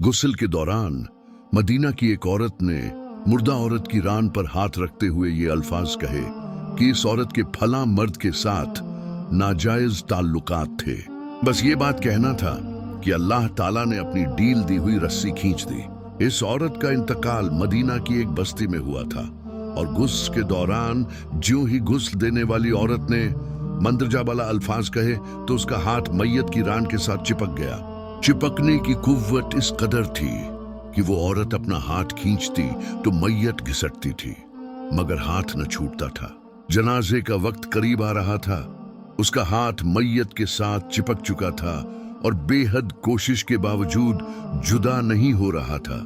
गुस्ल के दौरान मदीना की एक औरत ने मुर्दा औरत की रान पर हाथ रखते हुए ये अल्फाज कहे कि इस औरत के फला मर्द के साथ नाजायज ताल्लुकात थे। बस ये बात कहना था कि अल्लाह ताला ने अपनी डील दी हुई रस्सी खींच दी। इस औरत का इंतकाल मदीना की एक बस्ती में हुआ था और गुस्ल के दौरान ज्यों ही गुस्ल देने वाली औरत ने मंदरजा वाला अल्फाज कहे तो उसका हाथ मैयत की रान के साथ चिपक गया। चिपकने की कुव्वत इस कदर थी कि वो औरत अपना हाथ खींचती तो मैयत घिसटती थी, मगर हाथ न छूटता था। जनाजे का वक्त करीब आ रहा था। उसका हाथ मैयत के साथ चिपक चुका था और बेहद कोशिश के बावजूद जुदा नहीं हो रहा था।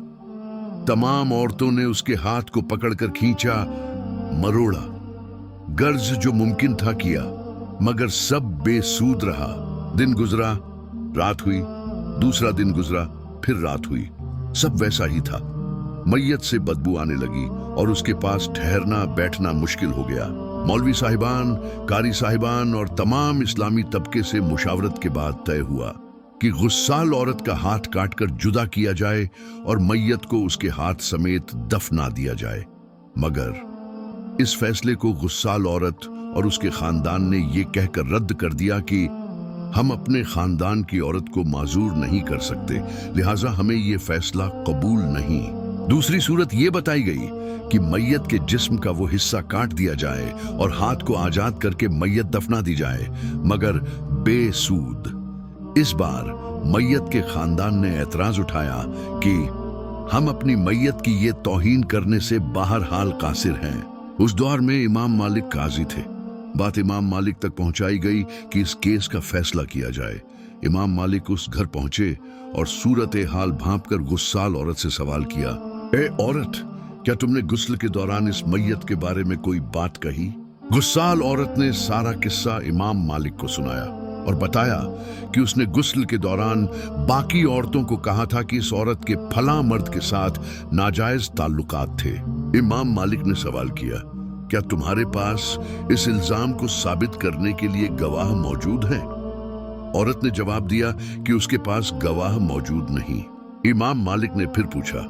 तमाम औरतों ने उसके हाथ को पकड़कर खींचा, मरोड़ा, गर्ज जो मुमकिन था किया, मगर सब बेसूद रहा। दिन गुजरा, रात हुई, दूसरा दिन गुजरा, फिर रात हुई, सब वैसा ही था। मैयत से बदबू आने लगी और उसके पास ठहरना बैठना मुश्किल हो गया। मौलवी साहिबान, कारी साहिबान और तमाम इस्लामी तबके से मुशावरत के बाद तय हुआ कि गुस्साल औरत का हाथ काटकर जुदा किया जाए और मैयत को उसके हाथ समेत दफना दिया जाए। मगर इस फैसले को गुस्साल औरत और उसके खानदान ने यह कहकर रद्द कर दिया कि हम अपने खानदान की औरत को माजूर नहीं कर सकते, लिहाजा हमें यह फैसला कबूल नहीं। दूसरी सूरत यह बताई गई कि मैयत के जिस्म का वो हिस्सा काट दिया जाए और हाथ को आजाद करके मैयत दफना दी जाए, मगर बेसूद। इस बार मैयत के खानदान ने एतराज उठाया कि हम अपनी मैयत की ये तौहीन करने से बहरहाल कासिर हैं। उस दौर में इमाम मालिक काजी थे। बात इमाम मालिक तक पहुंचाई गई कि इस केस का फैसला किया जाए। इमाम मालिक उस घर पहुंचे और सूरत हाल भांपकर गुस्साल औरत से सवाल किया, ए औरत, क्या तुमने गुस्ल के दौरान इस मैयत के बारे में कोई बात कही? गुस्साल औरत ने सारा किस्सा इमाम मालिक को सुनाया और बताया कि उसने गुस्ल के दौरान बाकी औरतों को कहा था कि इस औरत के फला मर्द के साथ नाजायज ताल्लुकात थे। इमाम मालिक ने सवाल किया, क्या तुम्हारे पास इस इल्जाम को साबित करने के लिए गवाह मौजूद हैं? औरत ने जवाब दिया कि उसके पास गवाह मौजूद नहीं। इमाम मालिक ने फिर पूछा,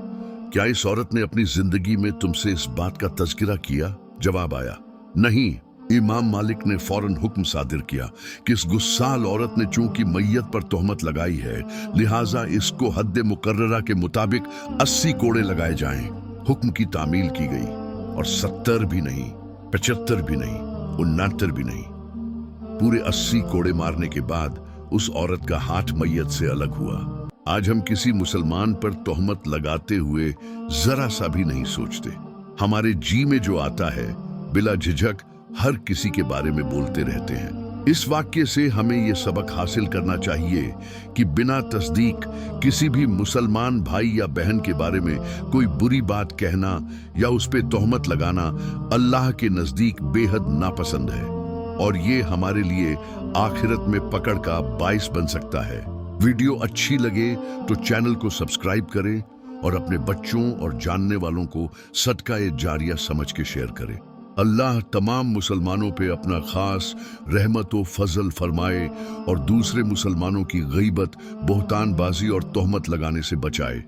क्या इस औरत ने अपनी जिंदगी में तुमसे इस बात का तज़किरा किया? जवाब आया, नहीं। इमाम मालिक ने फौरन हुक्म सादिर किया कि इस गुस्साल औरत ने चूंकि मैयत पर तोहमत लगाई है, लिहाजा इसको हद मुकर्ररा के मुताबिक 80 कोड़े लगाए जाएं। हुक्म की तामील की गई और 70 भी नहीं, 75 भी नहीं, 69 भी नहीं, पूरे 80 कोड़े मारने के बाद उस औरत का हाथ मैयत से अलग हुआ। आज हम किसी मुसलमान पर तोहमत लगाते हुए जरा सा भी नहीं सोचते। हमारे जी में जो आता है बिला झिझक हर किसी के बारे में बोलते रहते हैं। इस वाक्य से हमें यह सबक हासिल करना चाहिए कि बिना तस्दीक किसी भी मुसलमान भाई या बहन के बारे में कोई बुरी बात कहना या उस पे तोहमत लगाना अल्लाह के नजदीक बेहद नापसंद है और ये हमारे लिए आखिरत में पकड़ का बाइस बन सकता है। वीडियो अच्छी लगे तो चैनल को सब्सक्राइब करें और अपने बच्चों और जानने वालों को सदका ए जारिया समझ के शेयर करें। अल्लाह तमाम मुसलमानों पे अपना खास रहमत व फजल फरमाए और दूसरे मुसलमानों की गईबत, बोहतानबाजी और तोहमत लगाने से बचाए।